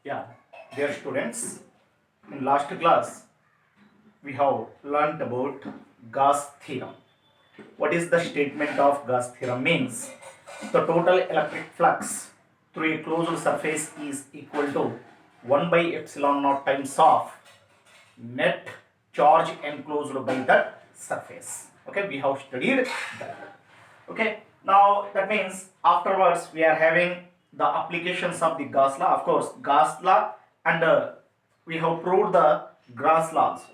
Yeah, dear students, in last class we have learnt about Gauss theorem. What is the statement of Gauss theorem means? The total electric flux through a closed surface is equal to 1 by epsilon naught times of net charge enclosed by the surface. Okay, we have studied that. Okay, now that means afterwards we are having the applications of the Gauss law. Of course, Gauss law and we have proved the Gauss law also.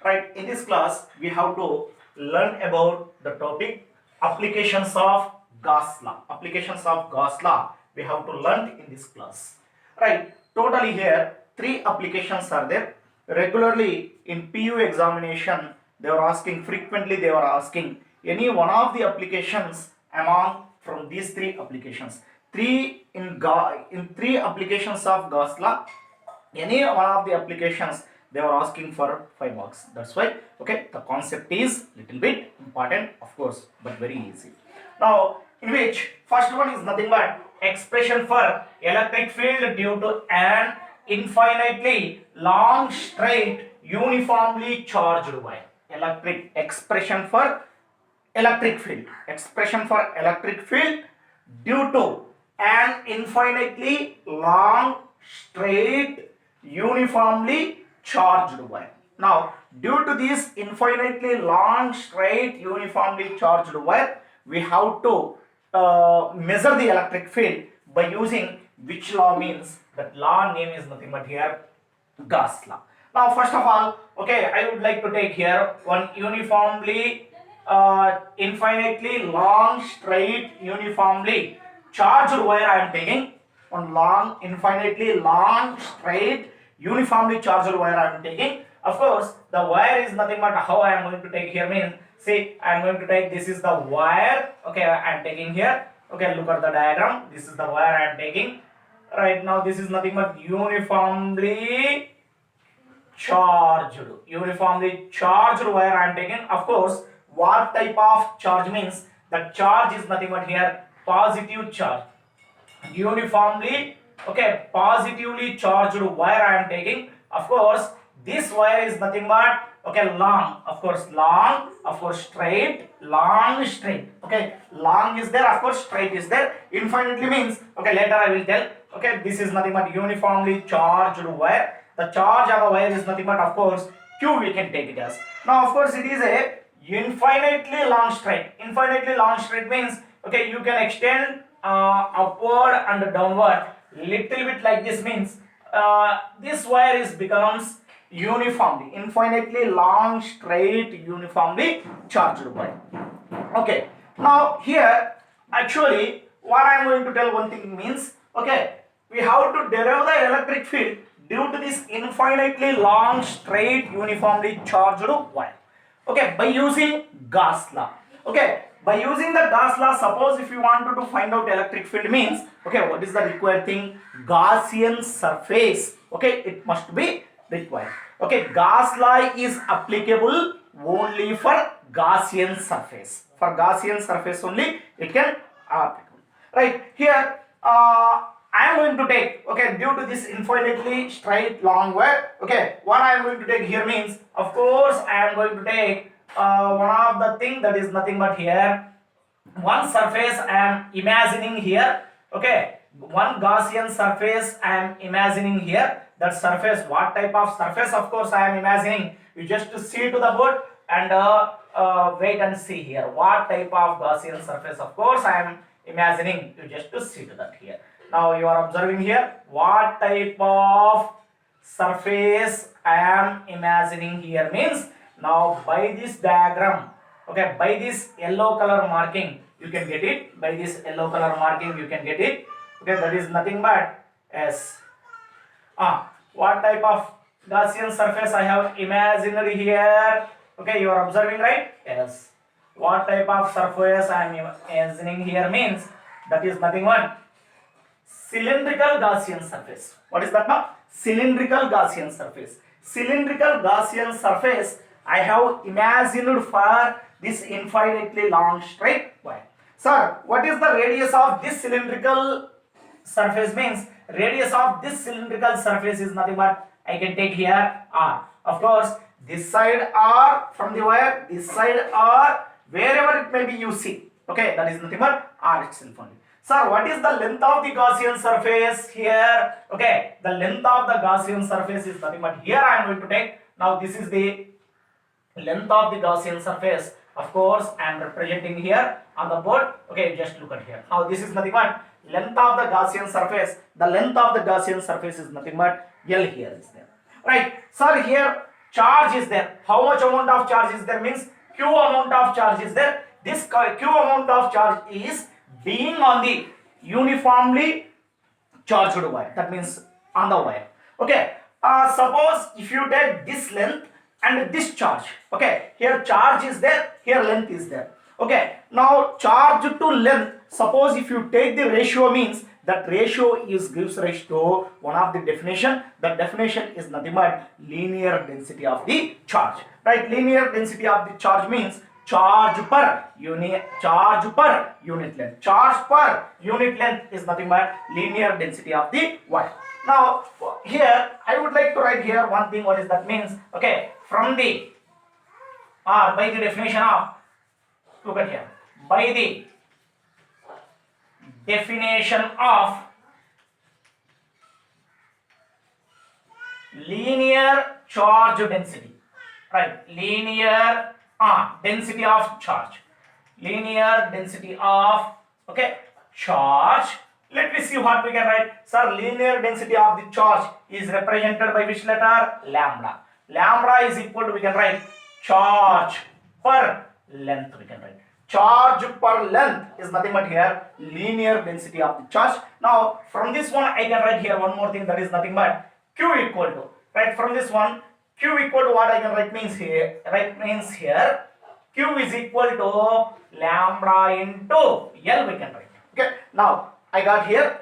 Right, in this class we have to learn about the topic applications of Gauss law. Applications of Gauss law we have to learn in this class. Right, totally here three applications are there. Regularly in PU examination they are asking, frequently they are asking any one of the applications among from these three applications. In three applications of Gauss law, any one of the applications they were asking for 5 marks. That's why, okay, the concept is little bit important, of course, but very easy. Now, in which first one is nothing but expression for electric field due to an infinitely long straight uniformly charged wire. Electric expression for electric field. Expression for electric field due to an infinitely long straight uniformly charged wire. Now, due to this infinitely long straight uniformly charged wire, we have to measure the electric field by using which law means that law name is nothing but here Gauss law. Now, first of all, okay, I would like to take here one uniformly infinitely long straight uniformly charged wire. I am taking one long infinitely long straight uniformly charged wire I am taking. Of course, the wire is nothing but how I am going to take here means, see, I am going to take, this is the wire, okay, I am taking here, okay, look at the diagram, this is the wire I am taking. Right now this is nothing but uniformly charged wire I am taking. Of course, what type of charge means, the charge is nothing but here positive charge, uniformly, okay, positively charged wire I am taking. Of course, this wire is nothing but, okay, long, of course, long, of course, straight, long, straight, okay, long is there, of course, straight is there, infinitely means, okay, later I will tell, okay, this is nothing but uniformly charged wire. The charge of a wire is nothing but, of course, Q we can take it as. Now, of course, it is a infinitely long straight. Infinitely long straight means, okay, you can extend upward and downward little bit like this means this wire is becomes uniformly infinitely long straight uniformly charged wire. Okay, now here actually what I am going to tell one thing means, okay, we have to derive the electric field due to this infinitely long straight uniformly charged wire, okay, by using Gauss law. Okay, by using the Gauss law, suppose if you wanted to find out electric field means, okay, what is the required thing? Gaussian surface, okay, it must be required. Okay, Gauss law is applicable only for Gaussian surface. For Gaussian surface only it can applicable. Right, here I am going to take, okay, due to this infinitely straight long wire, okay, what I am going to take here means, of course, I am going to take one of the thing that is nothing but here one surface I am imagining here, okay, one Gaussian surface I am imagining here. That surface, what type of surface, of course, I am imagining. You just see to the board and wait and see here what type of Gaussian surface, of course, I am imagining. You just to see to that here. Now you are observing here what type of surface I am imagining here means, now by this diagram, okay, by this yellow color marking you can get it, by this yellow color marking you can get it, okay, that is nothing but S. What type of Gaussian surface I have imagined here, okay, you are observing, right? Yes. What type of surface I am imagining here means, that is nothing but cylindrical Gaussian surface. What is that now? Cylindrical Gaussian surface. Cylindrical Gaussian surface I have imagined for this infinitely long straight wire. Sir, what is the radius of this cylindrical surface means? radius of this cylindrical surface is nothing but I can take here r. Of course, this side r from the wire, this side r, wherever it may be you see. Okay, that is nothing but r itself only. Sir, what is the length of the Gaussian surface here? Okay, the length of the Gaussian surface is nothing but here I am going to take. Now this is the length of the Gaussian surface. Of course, I am representing here on the board. Okay, just look at here. Now this is nothing but length of the Gaussian surface. The length of the Gaussian surface is nothing but L here is there. Right, sir, here charge is there. How much amount of charge is there means Q amount of charge is there. This Q amount of charge is being on the uniformly charged wire. That means on the wire. Okay, suppose if you take this length and this charge. Okay, here charge is there, here length is there. Okay, now charge to length, suppose if you take the ratio means that ratio is gives rise to one of the definition. That definition is nothing but linear density of the charge. Right, linear density of the charge means charge per unit length. Charge per unit length is nothing but linear density of the wire. Now here I would like to write here one thing. What is that means? Okay, from the or by the definition of, look at here, by the definition of linear charge density, right, linear density of charge, linear density of, okay, charge. Let me see what we can write. Sir, linear density of the charge is represented by which letter? Lambda. Lambda is equal to, we can write, charge per length. We can write charge per length is nothing but here linear density of the charge. Now from this one I can write here one more thing, that is nothing but Q equal to, right, from this one Q equal to what I can write means here, right, means here Q is equal to lambda into L, we can write. Okay, now I got here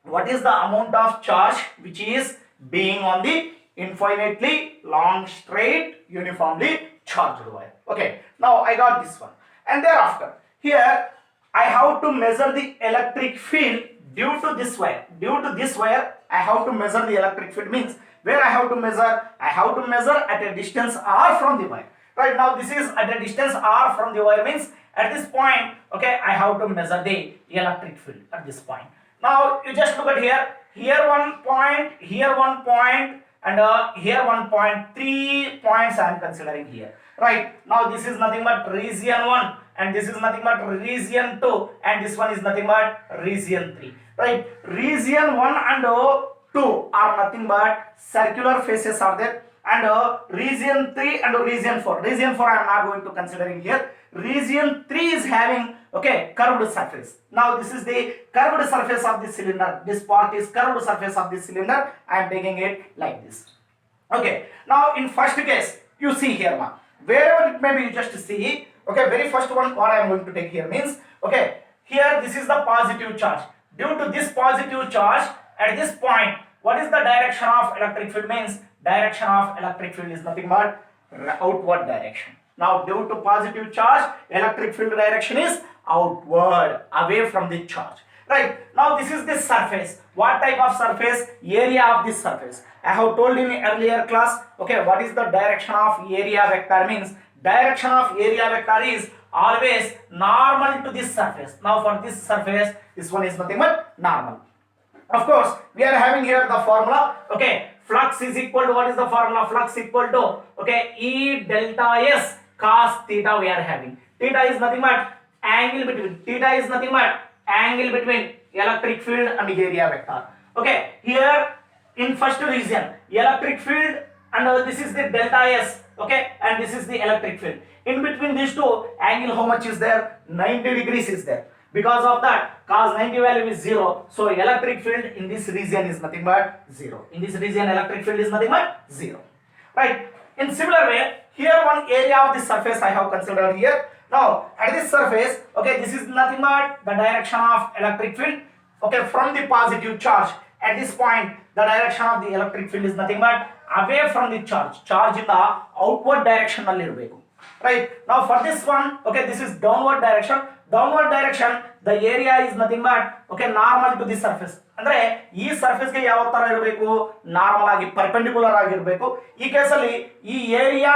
what is the amount of charge which is being on the infinitely long straight uniformly charged wire. Okay, now I got this one, and thereafter here I have to measure the electric field due to this wire. Due to this wire I have to measure the electric field means where I have to measure? I have to measure at a distance r from the wire. Right, now this is at a distance r from the wire means at this point, okay, I have to measure the electric field at this point. Now you just look at here 1 point, here 1 point, and here 1 point, 3 points I am considering here. Right, now this is nothing but region 1, and this is nothing but region 2, and this one is nothing but region 3. Right, region 1 and 2 are nothing but circular faces are there, and region 3 and region 4. Region 4 I am not going to considering here. Region 3 is having, okay, curved surface. Now this is the curved surface of the cylinder. This part is curved surface of the cylinder. I am taking it like this. Okay, now in first case you see here now, wherever it may be you just see. Okay, very first one what I am going to take here means, okay, here this is the positive charge. Due to this positive charge at this point, what is the direction of electric field means? Direction of electric field is nothing but outward direction. Now due to positive charge, electric field direction is outward, away from the charge. Right, now this is the surface. What type of surface? Area of this surface. I have told in earlier class, okay, what is the direction of area vector means? Direction of area vector is always normal to this surface. Now for this surface, this one is nothing but normal. Of course, we are having here the formula, okay, flux is equal to, what is the formula? Flux equal to, okay, E delta S cos theta we are having. Theta is nothing but angle between, theta is nothing but angle between electric field and area vector. Okay, here in first region, electric field, and this is the delta S, okay, and this is the electric field. In between these two, angle how much is there? 90 degrees is there. Because of that, cos 90 value is 0. So electric field in this region is nothing but 0. In this region, electric field is nothing but 0. Right. In similar way, here one area of the surface I have considered here. Now at this surface, okay, this is nothing but the direction of electric field. Okay, from the positive charge. At this point, the direction of the electric field is nothing but away from the charge. Charge in the outward direction. Right. Now for this one, okay, this is downward direction. downward direction the area is nothing but okay normal to the surface. ಅಂದ್ರೆ ಈ surface ಗೆ ಯಾವ ತರ ಇರಬೇಕು, normal ಆಗಿ perpendicular ಆಗಿರಬೇಕು. ಈ ಕೇಸಲ್ಲಿ ಈ ಏರಿಯಾ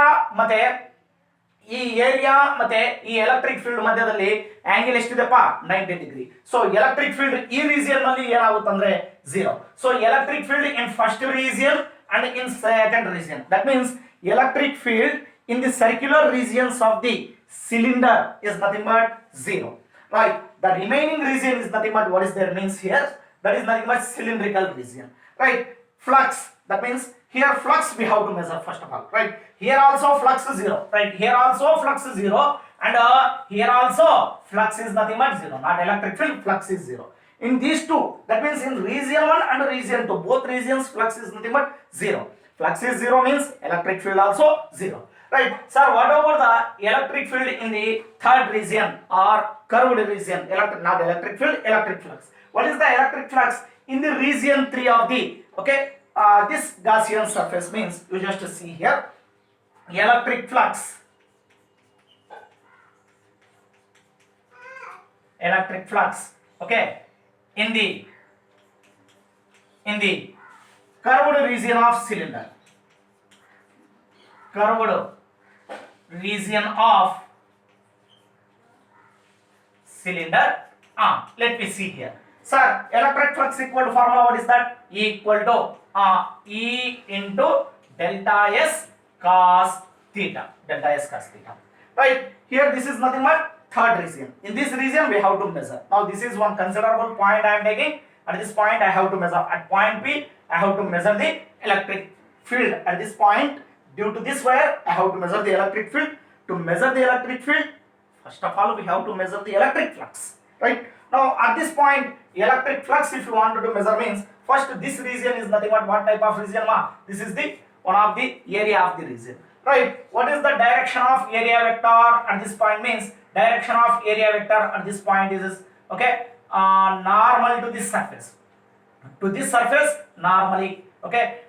ಮತ್ತೆ ಈ ಎಲೆಕ್ಟ್ರಿಕ್ ಫೀಲ್ಡ್ ಮಧ್ಯದಲ್ಲಿ ಆಂಗಲ್ ಎಷ್ಟಿದೆಪ್ಪ 90 ಡಿಗ್ರಿ. ಸೊ ಎಲೆಕ್ಟ್ರಿಕ್ ಫೀಲ್ಡ್ ಈ ರೀಜಿಯನ್ ನಲ್ಲಿ ಏನಾಗುತ್ತಂದ್ರೆ 0. So electric field in first region and in second region, that means electric field in the circular regions of the cylinder is nothing but 0, right? The remaining region is nothing but what is their means here, that is nothing but cylindrical region, right? Flux, that means here flux we have to measure first of all, right? Here also flux is 0, right? Here also flux is 0 and here also flux is nothing but 0, not electric field, flux is 0 in these two. That means in region 1 and region 2, both regions flux is nothing but 0. Flux is 0 means electric field also 0. Right, sir, what about the electric field in the third region or curved region? Not electric field, electric flux. What is the electric flux in the region 3 of the, okay, this Gaussian surface means, you just see here, electric flux. Electric flux, okay, in the curved region of cylinder. Curved region of cylinder. Let me see here, sir. Electric flux equal to formula, what is that? Equal to E into delta S cos theta, right? Here this is nothing but third region. In this region we have to measure. Now this is one considerable point I am taking. At this point I have to measure. At point P I have to measure the electric field. At this point, due to this wire I have to measure the electric field. To measure the electric field, first of all we have to measure the electric flux, right? Now at this point electric flux, if you want to measure, means first this region is nothing but what type of region ma? This is the one of the area of the region, right? What is the direction of area vector at this point? Means direction of area vector at this point is okay normal to this surface. To this surface normally, okay,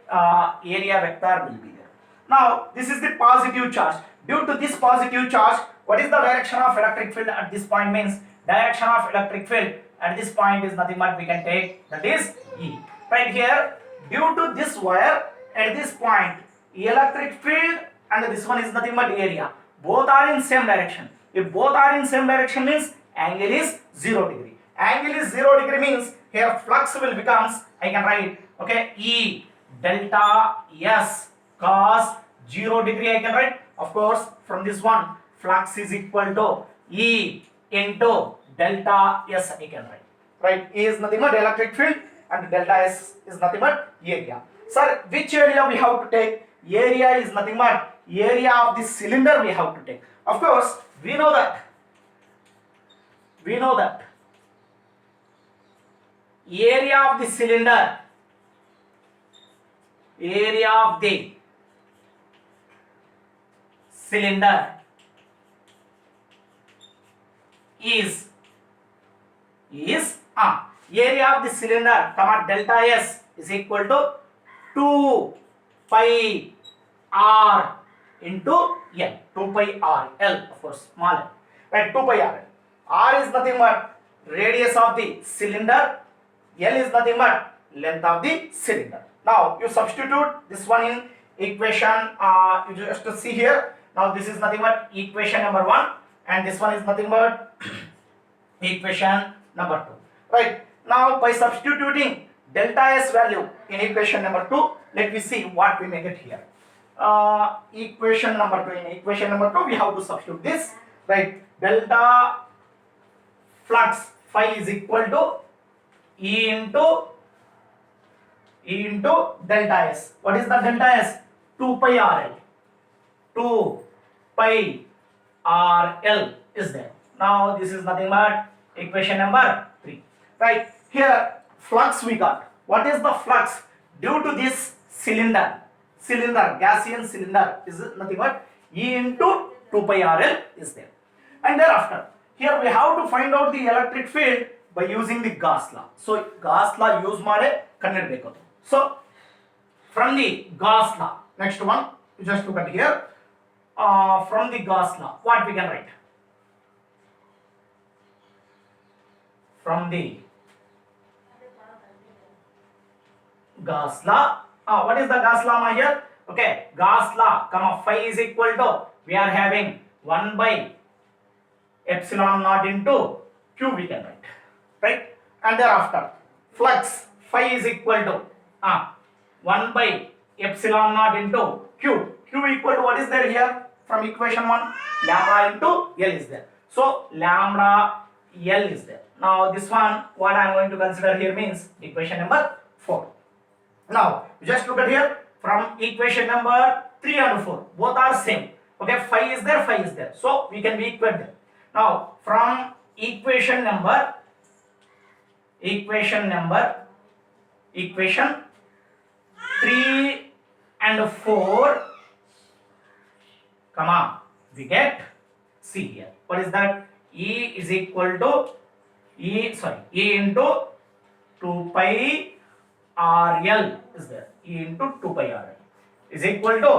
area vector will be there. Now this is the positive charge. Due to this positive charge, what is the direction of electric field at this point? Means direction of electric field at this point is nothing but we can take, that is E. Right here, due to this wire at this point, electric field and this one is nothing but area, both are in same direction. If both are in same direction means angle is 0 degree. Angle is 0 degree means here flux will becomes, I can write, okay, E delta S cos 0 degree I can write. Of course, from this one, flux is equal to E into delta S I can write. Right? E is nothing but electric field and delta S is nothing but area. Sir, which area we have to take? Area is nothing but area of the cylinder we have to take. Of course, we know that area of the cylinder, area of the cylinder is area of the cylinder comma delta S is equal to 2 pi r into L. 2 pi r L, of course small l, right? 2 pi r. R is nothing but radius of the cylinder, L is nothing but length of the cylinder. Now you substitute this one in equation, you just see here. Now this is nothing but equation number 1 and this one is nothing but equation number 2, right? Now by substituting delta S value in equation number 2, let me see what we may get here. Equation number 2, in equation number 2 we have to substitute this, right? Delta flux phi is equal to E into delta S. What is the delta S? 2 pi RL. 2 pi RL is there. Now this is nothing but equation number 3, right? Here flux we got. What is the flux due to this cylinder, Gaussian cylinder, is nothing but E into 2 pi RL is there. And thereafter here we have to find out the electric field by using the Gauss law. So Gauss law use made kanidbeku. So from the Gauss law, next one you just look at here, from the Gauss law what we can write? from the Gauss law. What is the Gauss law here? Okay, Gauss law, comma phi is equal to, we are having 1 by epsilon naught into q we can write, right? And thereafter flux phi is equal to 1 by epsilon naught into q. Q equal to what is there here from equation 1? Lambda into L is there. So lambda L is there. Now this one, what I am going to consider here means equation number 4. Now just look at here, from equation number 3 and 4 both are same. Okay, phi is there, so we can be equate them. Now from equation 3 and 4, comma, we get, see here, what is that? E is equal to E into 2 pi RL is there. E into 2 pi RL is equal to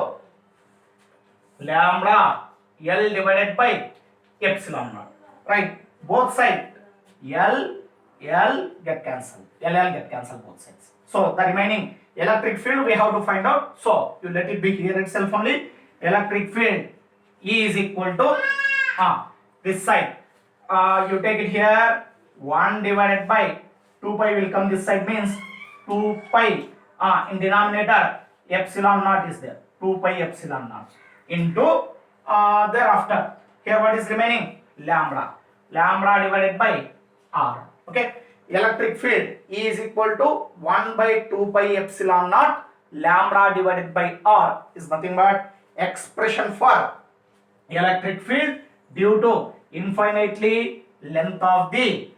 lambda L divided by epsilon naught, right? Both sides L get cancelled, LL get cancelled both sides. So the remaining electric field we have to find out. So you let it be here itself only. Electric field E is equal to this side. You take it here, 1 divided by 2 pi will come this side, means 2 pi in denominator epsilon naught is there, 2 pi epsilon naught into thereafter here what is remaining? Lambda divided by R. Okay, electric field E is equal to 1 by 2 pi epsilon naught lambda divided by R is nothing but expression for electric field due to infinitely length of the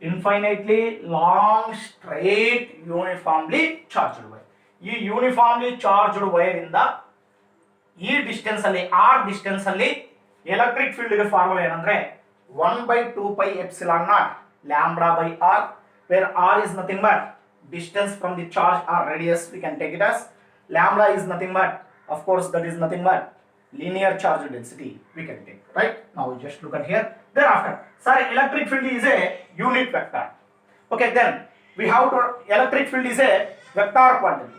infinitely long straight uniformly charged wire. ಈ uniformly charged wire ಇಂದ ಈ distance ಅಲ್ಲಿ r distance ಅಲ್ಲಿ electric field ಗೆ formula ಏನಂದ್ರೆ 1 by 2 pi epsilon naught lambda by r, where r is nothing but distance from the charge or radius, we can take it as lambda is nothing but, of course, that is nothing but linear charge density we can take, right? Now we just look at here. Thereafter, sorry, electric field is a unit vector. Okay, then we have to, electric field is a vector quantity.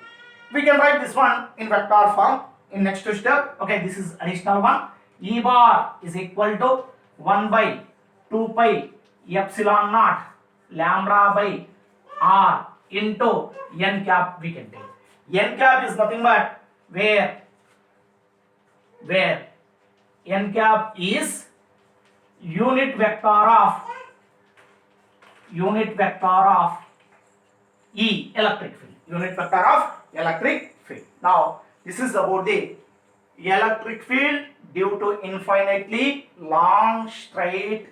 We can write this one in vector form in next step. Okay, this is additional one. E bar is equal to 1 by 2 pi epsilon naught lambda by r into n cap we can take. N cap is nothing but where n cap is unit vector of E, electric field, unit vector of electric field. Now this is about the electric field due to infinitely long straight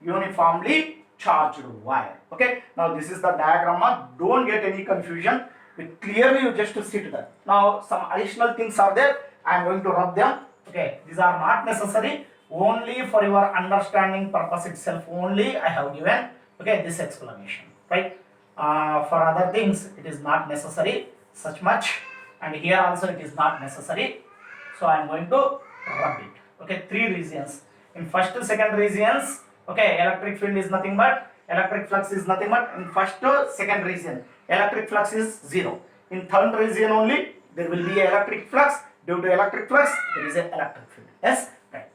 uniformly charged wire. Okay, now this is the diagram. Don't get any confusion, clearly you just see to that. Now some additional things are there, I am going to rub them. Okay, these are not necessary, only for your understanding purpose itself only I have given, okay, this explanation, right? For other things it is not necessary such much, and here also it is not necessary, so I am going to rub it. Okay, 3 regions. In first to second regions, okay, electric field is nothing but, electric flux is nothing but, in first to second region electric flux is 0. In third region only there will be electric flux. Due to electric flux there is an electric field. Yes, right.